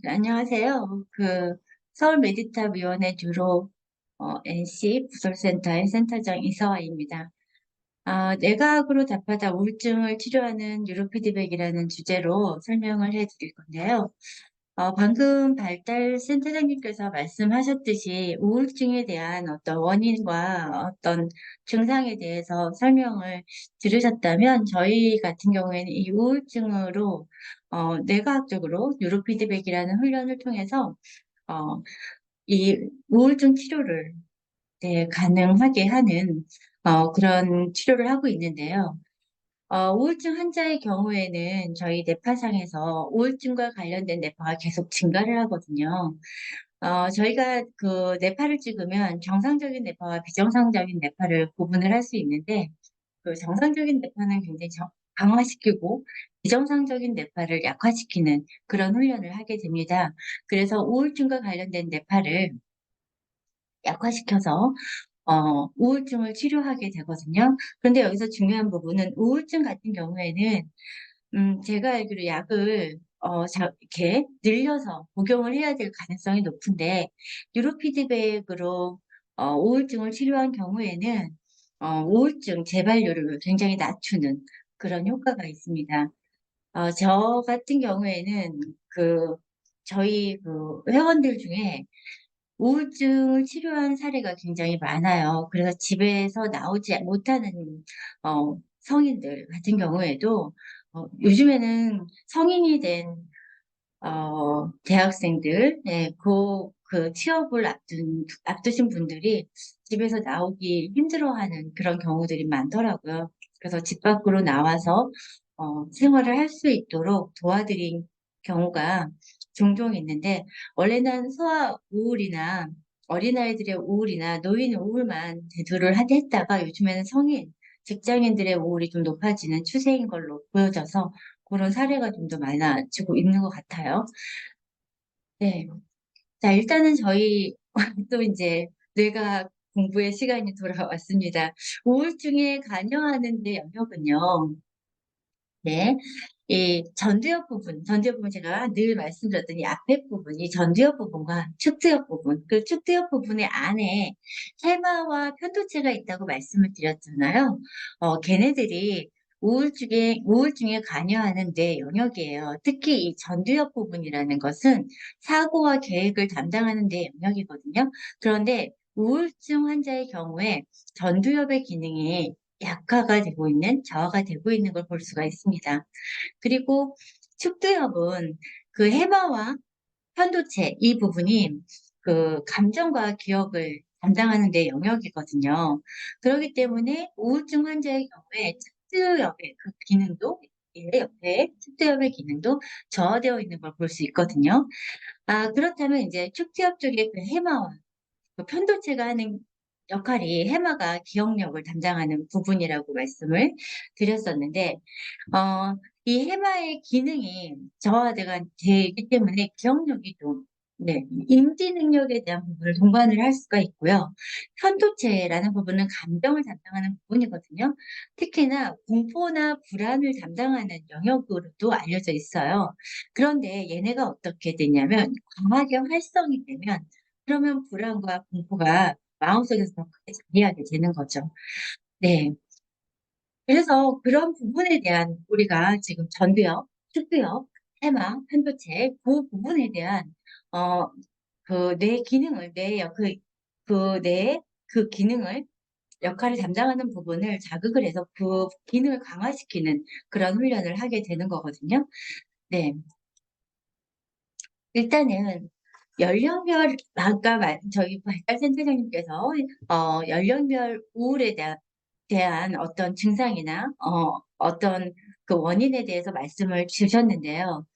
안녕하세요. 서울 메디탑 위원회 주로 NC 부설센터의 센터장 이서아입니다. 뇌과학으로 답하다 우울증을 치료하는 뉴로피드백이라는 주제로 설명을 해드릴 건데요. 방금 발달 센터장님께서 말씀하셨듯이 우울증에 대한 어떤 원인과 어떤 증상에 대해서 설명을 들으셨다면 저희 같은 경우에는 이 우울증으로 뇌과학적으로 뉴로피드백이라는 훈련을 통해서 어, 이 우울증 치료를 네, 가능하게 하는 그런 치료를 하고 있는데요. 우울증 환자의 경우에는 저희 뇌파상에서 우울증과 관련된 뇌파가 계속 증가를 하거든요. 저희가 그 뇌파를 찍으면 정상적인 뇌파와 비정상적인 뇌파를 구분을 할 수 있는데, 그 정상적인 뇌파는 굉장히 강화시키고, 비정상적인 뇌파를 약화시키는 그런 훈련을 하게 됩니다. 그래서 우울증과 관련된 뇌파를 약화시켜서 우울증을 치료하게 되거든요. 그런데 여기서 중요한 부분은 우울증 같은 경우에는 제가 알기로 약을 이렇게 늘려서 복용을 해야 될 가능성이 높은데 뉴로피드백으로 우울증을 치료한 경우에는 우울증 재발률을 굉장히 낮추는 그런 효과가 있습니다. 저 같은 경우에는 저희 회원들 중에 우울증을 치료한 사례가 굉장히 많아요. 그래서 집에서 나오지 못하는 성인들 같은 경우에도 요즘에는 성인이 된 대학생들, 네, 취업을 앞두신 분들이 집에서 나오기 힘들어하는 그런 경우들이 많더라고요. 그래서 집 밖으로 나와서 생활을 할 수 있도록 도와드린 경우가 종종 있는데, 원래는 소아 우울이나 어린아이들의 우울이나 노인 우울만 대두를 했다가 요즘에는 성인, 직장인들의 우울이 좀 높아지는 추세인 걸로 보여져서 그런 사례가 좀 더 많아지고 있는 것 같아요. 네. 자, 일단은 저희 또 이제 뇌가 공부의 시간이 돌아왔습니다. 우울증에 관여하는 데 영역은요. 네. 이 전두엽 부분 제가 늘 말씀드렸던 이 앞에 부분, 이 전두엽 부분과 측두엽 부분, 그 측두엽 부분의 안에 해마와 편도체가 있다고 말씀을 드렸잖아요. 걔네들이 우울증에 관여하는 뇌 영역이에요. 특히 이 전두엽 부분이라는 것은 사고와 계획을 담당하는 뇌 영역이거든요. 그런데 우울증 환자의 경우에 전두엽의 기능이 약화가 되고 있는, 저하가 되고 있는 걸 볼 수가 있습니다. 그리고 축두엽은 그 해마와 편도체 이 부분이 그 감정과 기억을 담당하는 데 영역이거든요. 그렇기 때문에 우울증 환자의 경우에 축두엽의 그 기능도 옆에 축두엽의 기능도 저하되어 있는 걸 볼 수 있거든요. 그렇다면 이제 축두엽 쪽에 그 해마와 그 편도체가 하는 역할이 해마가 기억력을 담당하는 부분이라고 말씀을 드렸었는데, 이 해마의 기능이 저하가 되기 때문에 기억력이 좀, 네, 인지 능력에 대한 부분을 동반을 할 수가 있고요. 편도체라는 부분은 감정을 담당하는 부분이거든요. 특히나 공포나 불안을 담당하는 영역으로도 알려져 있어요. 그런데 얘네가 어떻게 되냐면, 과하게 활성이 되면, 그러면 불안과 공포가 마음속에서 더 크게 자리하게 되는 거죠. 네. 그래서 그런 부분에 대한 우리가 지금 전두엽, 축두엽, 해마, 편도체 그 부분에 대한 어 뇌 기능을 뇌의 그 기능을 역할을 담당하는 부분을 자극을 해서 그 기능을 강화시키는 그런 훈련을 하게 되는 거거든요. 네. 일단은 저희 발달센터장님께서 연령별 우울에 대한 어떤 증상이나 어떤 그 원인에 대해서 말씀을 주셨는데요.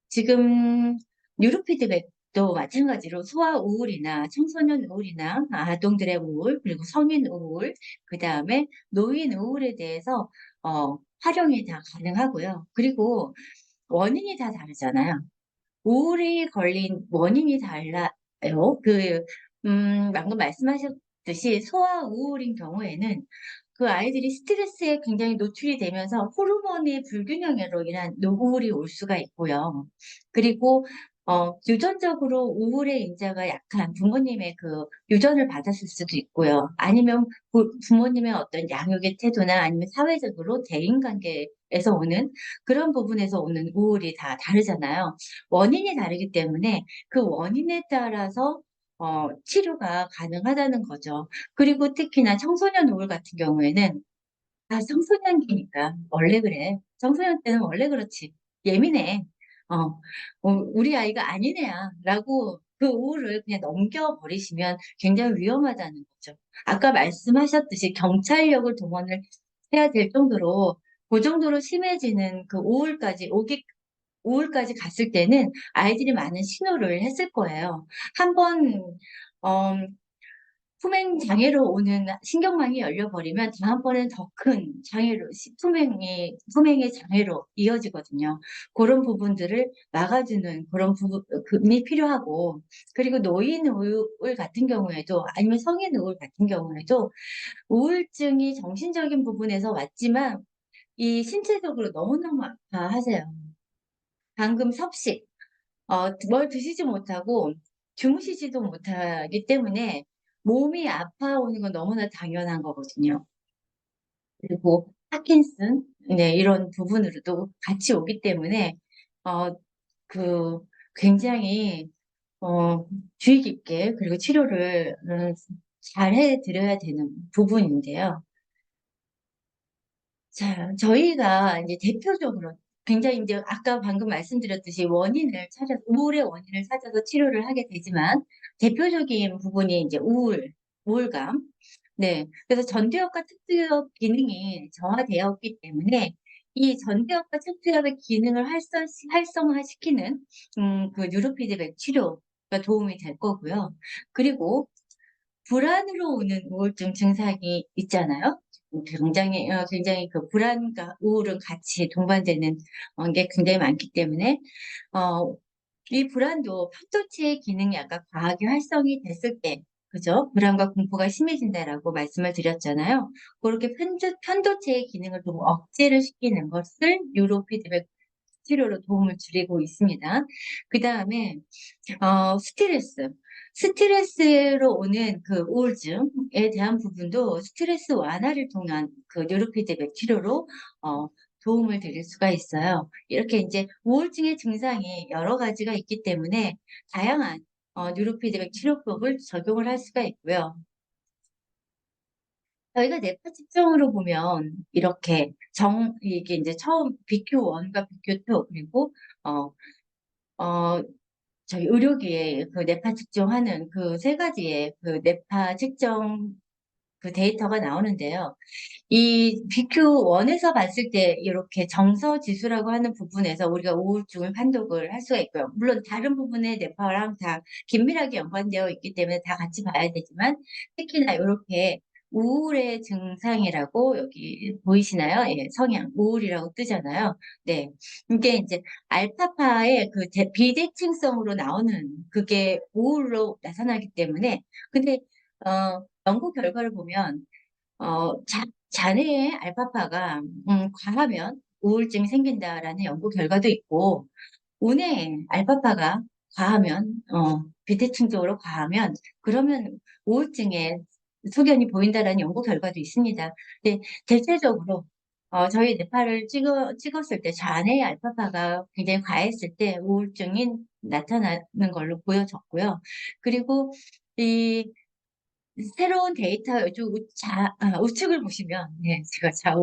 지금 뉴로피드백도 마찬가지로 소아 우울이나 청소년 우울이나 아동들의 우울, 그리고 성인 우울, 그 다음에 노인 우울에 대해서 활용이 다 가능하고요. 그리고 원인이 다 다르잖아요. 우울이 걸린 원인이 달라요. 방금 말씀하셨듯이 소아 우울인 경우에는 그 아이들이 스트레스에 굉장히 노출이 되면서 호르몬의 불균형으로 인한 우울이 올 수가 있고요. 그리고 유전적으로 우울의 인자가 약한 부모님의 그 유전을 받았을 수도 있고요. 아니면 부모님의 어떤 양육의 태도나 아니면 사회적으로 대인관계에서 오는 그런 부분에서 오는 우울이 다 다르잖아요. 원인이 다르기 때문에 그 원인에 따라서 치료가 가능하다는 거죠. 그리고 특히나 청소년 우울 같은 경우에는 청소년기니까 원래 그래. 청소년 때는 원래 그렇지. 예민해. 어, 우리 아이가 아닌 애야. 라고 그 우울을 그냥 넘겨버리시면 굉장히 위험하다는 거죠. 아까 말씀하셨듯이 경찰력을 동원을 해야 될 정도로 그 정도로 심해지는 그 우울까지 갔을 때는 아이들이 많은 신호를 했을 거예요. 한번 어, 품행 장애로 오는 신경망이 열려버리면 다음번엔 더 큰 장애로, 품행의 장애로 이어지거든요. 그런 부분들을 막아주는 그런 부분이 필요하고, 그리고 노인 우울 같은 경우에도, 아니면 성인 우울 같은 경우에도, 우울증이 정신적인 부분에서 왔지만, 이 신체적으로 너무너무 아파하세요. 방금 섭식, 뭘 드시지 못하고 주무시지도 못하기 때문에 몸이 아파오는 건 너무나 당연한 거거든요. 그리고 파킨슨, 네, 이런 부분으로도 같이 오기 때문에, 어, 그, 굉장히, 어, 주의 깊게, 그리고 치료를 잘 해드려야 되는 부분인데요. 자, 저희가 이제 대표적으로 굉장히 이제 아까 방금 말씀드렸듯이 우울의 원인을 찾아서 치료를 하게 되지만 대표적인 부분이 이제 우울감. 네. 그래서 전두엽과 특두엽 기능이 저하되었기 때문에 이 전두엽과 특두엽의 기능을 활성화시키는 그 뉴로피드백 치료가 도움이 될 거고요. 그리고 불안으로 오는 우울증 증상이 있잖아요. 굉장히 그 불안과 우울은 같이 동반되는 게 굉장히 많기 때문에, 어, 이 불안도 편도체의 기능이 아까 과하게 활성이 됐을 때, 그죠? 불안과 공포가 심해진다라고 말씀을 드렸잖아요. 그렇게 편도체의 기능을 좀 억제를 시키는 것을 뉴로피드백 치료로 도움을 드리고 있습니다. 그 다음에 스트레스. 스트레스로 오는 그 우울증에 대한 부분도 스트레스 완화를 통한 그 뉴로피드백 치료로 어, 도움을 드릴 수가 있어요. 이렇게 이제 우울증의 증상이 여러 가지가 있기 때문에 다양한 뉴로피드백 치료법을 적용을 할 수가 있고요. 저희가 뇌파 측정으로 보면 이렇게 이게 이제 처음 BQ1과 BQ2 그리고 어, 어, 저희 의료기에 그 뇌파 측정하는 그 세 가지의 그 뇌파 측정 그 데이터가 나오는데요. 이 BQ1에서 봤을 때 이렇게 정서 지수라고 하는 부분에서 우리가 우울증을 판독을 할 수가 있고요. 물론 다른 부분의 뇌파랑 다 긴밀하게 연관되어 있기 때문에 다 같이 봐야 되지만 특히나 이렇게 우울의 증상이라고 여기 보이시나요? 예, 성향, 우울이라고 뜨잖아요. 네. 이게 이제 알파파의 그 비대칭성으로 나오는 그게 우울로 나타나기 때문에 근데 연구 결과를 보면 자네의 알파파가 과하면 우울증이 생긴다라는 연구 결과도 있고, 운의 알파파가 비대칭적으로 과하면, 그러면 우울증의 소견이 보인다라는 연구 결과도 있습니다. 근데 대체적으로, 저희 뇌파를 찍었을 때 자네의 알파파가 굉장히 과했을 때 우울증이 나타나는 걸로 보여졌고요. 그리고 이 새로운 데이터 우측을 보시면, 예, 제가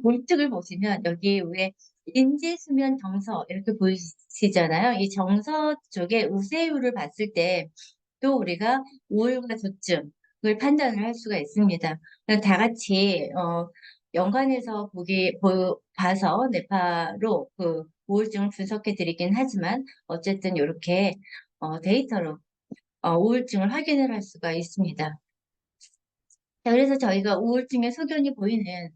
우측을 보시면 여기 위에 인지, 수면, 정서 이렇게 보이시잖아요. 이 정서 쪽에 우세율을 봤을 때 또 우리가 우울과 조증을 판단을 할 수가 있습니다. 그래서 다 같이 연관해서 봐서 뇌파로 그 우울증을 분석해 드리긴 하지만 어쨌든 이렇게 데이터로 우울증을 확인을 할 수가 있습니다. 자, 그래서 저희가 우울증의 소견이 보이는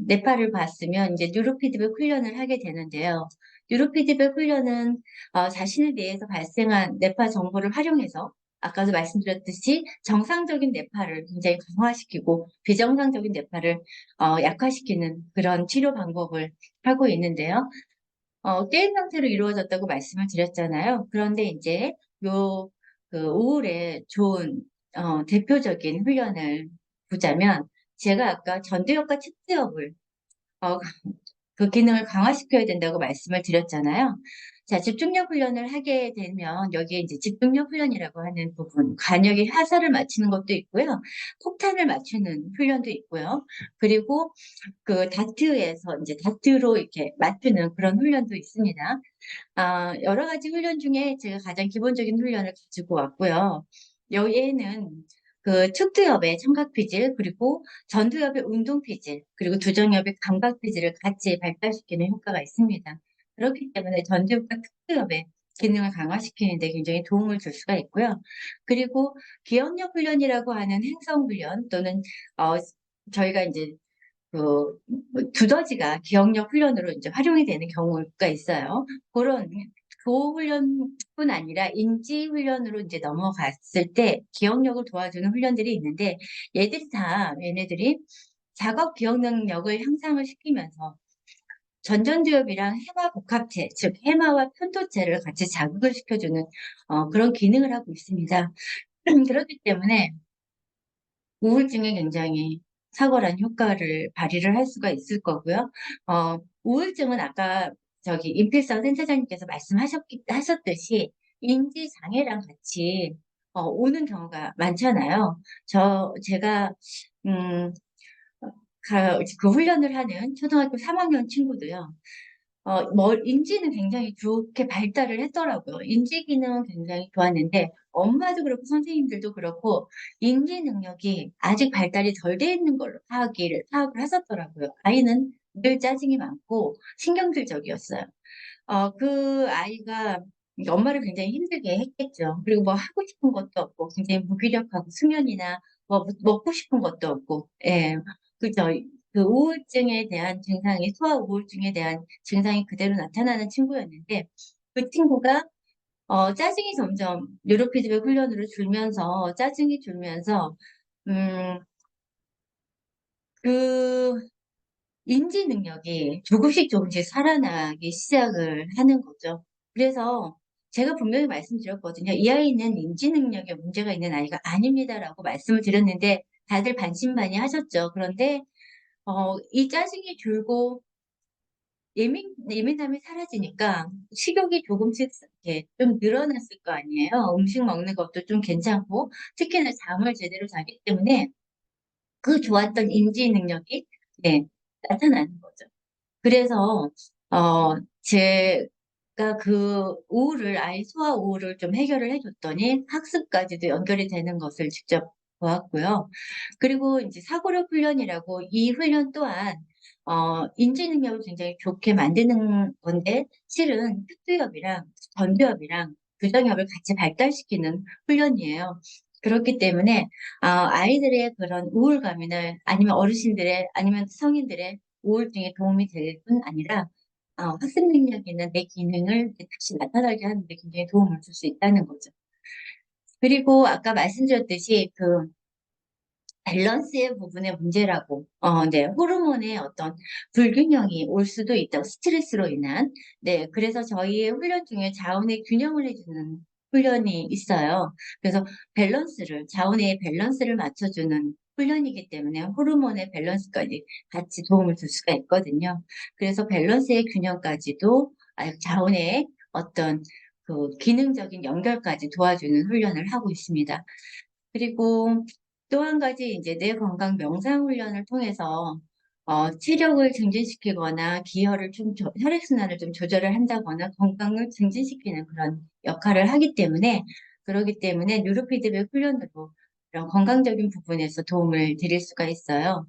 뇌파를 봤으면 이제 뉴로피드백 훈련을 하게 되는데요. 뉴로피드백 훈련은 자신에 대해서 발생한 뇌파 정보를 활용해서 아까도 말씀드렸듯이 정상적인 뇌파를 굉장히 강화시키고 비정상적인 뇌파를 약화시키는 그런 치료 방법을 하고 있는데요. 게임 형태로 이루어졌다고 말씀을 드렸잖아요. 그런데 이제 요, 우울에 좋은, 대표적인 훈련을 보자면, 제가 아까 전두엽과 측두엽을, 어, 그 기능을 강화시켜야 된다고 말씀을 드렸잖아요. 자, 집중력 훈련을 하게 되면 여기에 이제 집중력 훈련이라고 하는 부분, 관역에 화살을 맞추는 것도 있고요. 폭탄을 맞추는 훈련도 있고요. 그리고 그 다트에서 이제 다트로 이렇게 맞추는 그런 훈련도 있습니다. 여러 가지 훈련 중에 제가 가장 기본적인 훈련을 가지고 왔고요. 여기에는 그 측두엽의 청각 피질, 그리고 전두엽의 운동 피질, 그리고 두정엽의 감각 피질을 같이 발달시키는 효과가 있습니다. 그렇기 때문에 전두엽과 측두엽의 기능을 강화시키는 데 굉장히 도움을 줄 수가 있고요. 그리고 기억력 훈련이라고 하는 행성 훈련 또는 어, 저희가 이제 그 두더지가 기억력 훈련으로 이제 활용이 되는 경우가 있어요. 그런 그 훈련뿐 아니라 인지 훈련으로 이제 넘어갔을 때 기억력을 도와주는 훈련들이 있는데 얘네들이 작업 기억 능력을 향상을 시키면서 전전두엽이랑 해마 복합체, 즉 해마와 편도체를 같이 자극을 시켜주는 그런 기능을 하고 있습니다. 그렇기 때문에 우울증에 굉장히 탁월한 효과를 발휘를 할 수가 있을 거고요. 우울증은 아까 저기 임필성 센터장님께서 하셨듯이 인지장애랑 같이 오는 경우가 많잖아요. 제가, 음, 그 훈련을 하는 초등학교 3학년 친구도요. 인지는 굉장히 좋게 발달을 했더라고요. 인지 기능은 굉장히 좋았는데, 엄마도 그렇고 선생님들도 그렇고, 인지 능력이 아직 발달이 덜 돼 있는 걸로 파악을 하셨더라고요. 아이는 늘 짜증이 많고, 신경질적이었어요. 그 아이가 엄마를 굉장히 힘들게 했겠죠. 그리고 뭐 하고 싶은 것도 없고, 굉장히 무기력하고, 수면이나 뭐 먹고 싶은 것도 없고, 예. 그죠. 그 우울증에 대한 증상이, 소아 우울증에 대한 증상이 그대로 나타나는 친구였는데, 그 친구가, 짜증이 점점 뉴로피드백 훈련으로 짜증이 줄면서, 음, 그, 인지 능력이 조금씩 살아나기 시작을 하는 거죠. 그래서 제가 분명히 말씀드렸거든요. 이 아이는 인지 능력에 문제가 있는 아이가 아닙니다라고 말씀을 드렸는데 다들 반신반의하셨죠. 그런데 이 짜증이 줄고 예민함이 사라지니까 식욕이 조금씩 이렇게 좀 늘어났을 거 아니에요. 음식 먹는 것도 좀 괜찮고 특히나 잠을 제대로 자기 때문에 그 좋았던 인지 능력이 네, 나타나는 거죠. 그래서, 제가 그 아이 소아 우울을 좀 해결을 해줬더니 학습까지도 연결이 되는 것을 직접 보았고요. 그리고 이제 사고력 훈련이라고 이 훈련 또한, 인지 능력을 굉장히 좋게 만드는 건데, 실은 특두엽이랑 전두엽이랑 교정엽을 같이 발달시키는 훈련이에요. 그렇기 때문에, 아이들의 그런 우울감이나 아니면 아니면 성인들의 우울증에 도움이 될 뿐 아니라 학습 능력 있는 내 기능을 다시 나타나게 하는데 굉장히 도움을 줄 수 있다는 거죠. 그리고 아까 말씀드렸듯이 그 밸런스의 부분의 문제라고, 네, 호르몬의 어떤 불균형이 올 수도 있다고, 스트레스로 인한, 네, 그래서 저희의 훈련 중에 자원의 균형을 해주는 훈련이 있어요. 그래서 자원의 밸런스를 맞춰주는 훈련이기 때문에 호르몬의 밸런스까지 같이 도움을 줄 수가 있거든요. 그래서 밸런스의 균형까지도 자원의 어떤 그 기능적인 연결까지 도와주는 훈련을 하고 있습니다. 그리고 또 한 가지 이제 뇌 건강 명상 훈련을 통해서 체력을 증진시키거나 혈액순환을 좀 조절을 한다거나 건강을 증진시키는 그런 역할을 하기 때문에 그러기 때문에 뉴로피드백 훈련으로 그런 건강적인 부분에서 도움을 드릴 수가 있어요.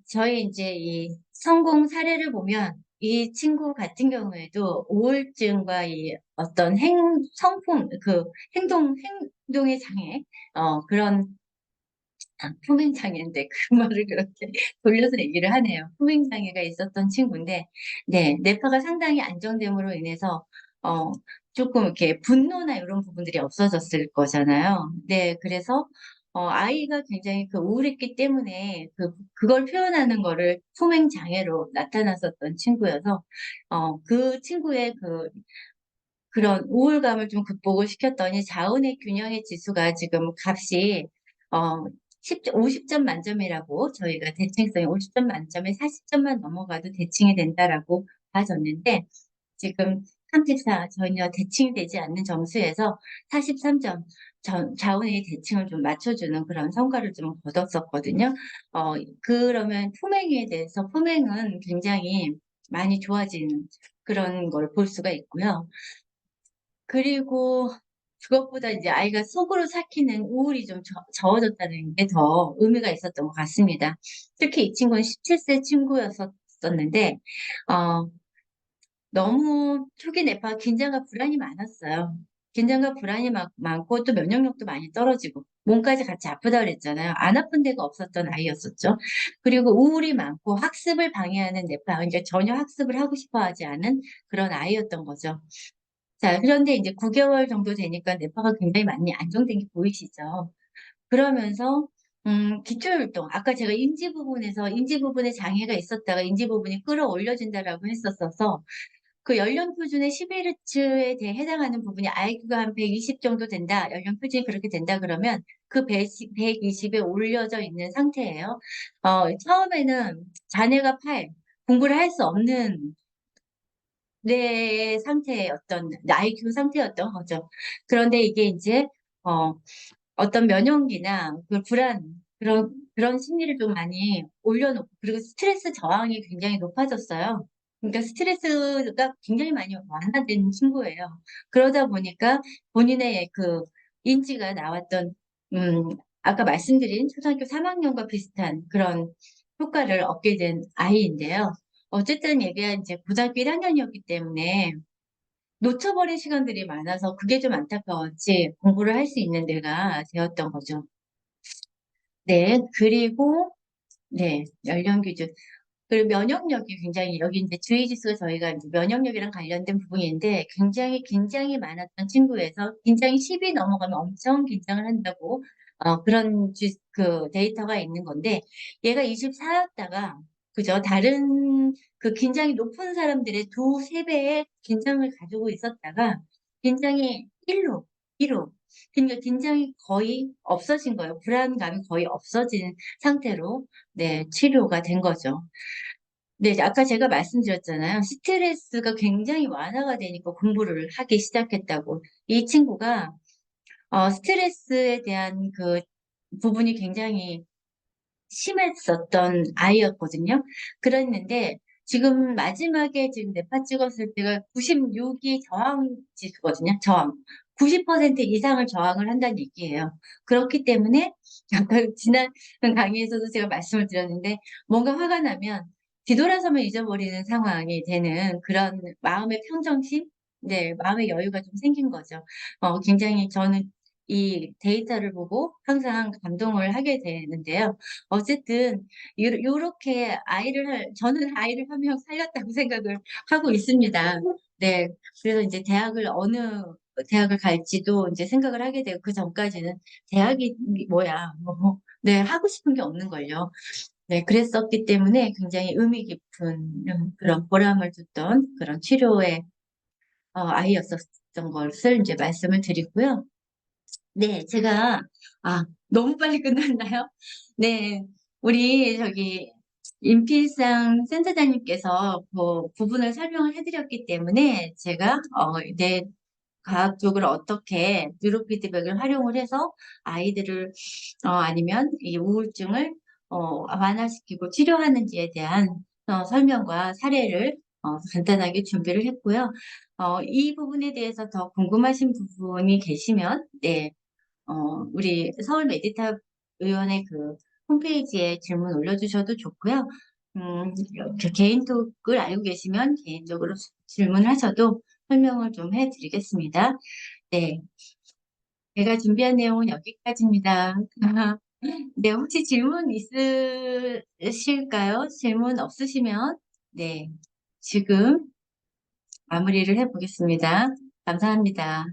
저희 이제 이 성공 사례를 보면 이 친구 같은 경우에도 우울증과 이 어떤 행동의 장애, 그런, 품행장애인데 그 말을 그렇게 돌려서 얘기를 하네요. 품행장애가 있었던 친구인데, 네, 뇌파가 상당히 안정됨으로 인해서, 어, 조금 이렇게 분노나 이런 부분들이 없어졌을 거잖아요. 네, 그래서, 아이가 굉장히 그 우울했기 때문에 그걸 표현하는 거를 품행 장애로 나타났었던 친구여서, 그 친구의 그런 우울감을 좀 극복을 시켰더니 자은의 균형의 지수가 지금 값이, 어, 50점 만점이라고 저희가 대칭성이 50점 만점에 40점만 넘어가도 대칭이 된다라고 봐줬는데, 지금 34 전혀 대칭이 되지 않는 점수에서 43점 자원의 대칭을 좀 맞춰주는 그런 성과를 좀 거뒀었거든요. 그러면 품행에 대해서 품행은 굉장히 많이 좋아진 그런 걸 볼 수가 있고요. 그리고 그것보다 이제 아이가 속으로 삭히는 우울이 좀 적어졌다는 게 더 의미가 있었던 것 같습니다. 특히 이 친구는 17세 친구였었는데, 어, 너무 초기 뇌파 긴장과 불안이 많았어요. 긴장과 불안이 많고 또 면역력도 많이 떨어지고 몸까지 같이 아프다 그랬잖아요. 안 아픈 데가 없었던 아이였었죠. 그리고 우울이 많고 학습을 방해하는 뇌파, 그러니까 전혀 학습을 하고 싶어 하지 않은 그런 아이였던 거죠. 자, 그런데 이제 9개월 정도 되니까 뇌파가 굉장히 많이 안정된 게 보이시죠? 그러면서 기초율동, 아까 제가 인지 부분에서 인지 부분에 장애가 있었다가 인지 부분이 끌어올려진다라고 했었어서 그 연령 표준의 11Hz에 대해 해당하는 부분이 IQ가 한 120 정도 된다. 연령 표준이 그렇게 된다 그러면 그 120에 올려져 있는 상태예요. 처음에는 자네가 8, 공부를 할 수 없는 내 상태의 어떤 IQ 상태였던 거죠. 그런데 이게 이제 어, 어떤 면역이나 그 불안 그런 심리를 좀 많이 올려놓고 그리고 스트레스 저항이 굉장히 높아졌어요. 그러니까 스트레스가 굉장히 많이 완화된 친구예요. 그러다 보니까 본인의 그 인지가 나왔던 음 아까 말씀드린 초등학교 3학년과 비슷한 그런 효과를 얻게 된 아이인데요. 어쨌든 얘가 이제 고등학교 1학년이었기 때문에 놓쳐버린 시간들이 많아서 그게 좀 안타까웠지 공부를 할 수 있는 데가 되었던 거죠. 네, 그리고 네, 연령 기준. 그리고 면역력이 굉장히 여기 이제 주의 지수가 저희가 이제 면역력이랑 관련된 부분인데 굉장히 긴장이 많았던 친구에서 긴장이 10이 넘어가면 엄청 긴장을 한다고 그런 그 데이터가 있는 건데 얘가 24였다가 그죠? 다른 그 긴장이 높은 사람들의 두세 배의 긴장을 가지고 있었다가 긴장이 1로 그러니까 긴장이 거의 없어진 거예요. 불안감이 거의 없어진 상태로 네, 치료가 된 거죠. 네, 아까 제가 말씀드렸잖아요. 스트레스가 굉장히 완화가 되니까 공부를 하기 시작했다고. 이 친구가 스트레스에 대한 그 부분이 굉장히 심했었던 아이였거든요. 그랬는데 지금 마지막에 지금 뇌파 찍었을 때가 96이 저항 지수거든요. 저항. 90% 이상을 저항을 한다는 얘기예요. 그렇기 때문에 아까 지난 강의에서도 제가 말씀을 드렸는데 뭔가 화가 나면 뒤돌아서면 잊어버리는 상황이 되는 그런 마음의 평정심, 네, 마음의 여유가 좀 생긴 거죠. 굉장히 저는 이 데이터를 보고 항상 감동을 하게 되는데요. 어쨌든 요렇게 저는 아이를 한 명 살렸다고 생각을 하고 있습니다. 네. 그래서 이제 어느 대학을 갈지도 이제 생각을 하게 되고 그 전까지는 대학이 뭐야 뭐 네, 하고 싶은 게 없는 걸요. 네, 그랬었기 때문에 굉장히 의미 깊은 그런 보람을 줬던 그런 치료의 아이였었던 것을 이제 말씀을 드리고요. 네, 너무 빨리 끝났나요? 네, 우리 임필상 센터장님께서 그 부분을 설명을 해드렸기 때문에 제가, 네, 과학적으로 어떻게 뉴로 피드백을 활용을 해서 아이들을, 아니면 이 우울증을, 완화시키고 치료하는지에 대한 설명과 사례를 간단하게 준비를 했고요. 이 부분에 대해서 더 궁금하신 부분이 계시면, 네, 우리 서울 메디탑 의원의 그 홈페이지에 질문 올려주셔도 좋고요. 이렇게 개인톡을 알고 계시면 개인적으로 질문하셔도 설명을 좀 해드리겠습니다. 네, 제가 준비한 내용은 여기까지입니다. 네, 혹시 질문 있으실까요? 질문 없으시면, 네, 지금 마무리를 해보겠습니다. 감사합니다.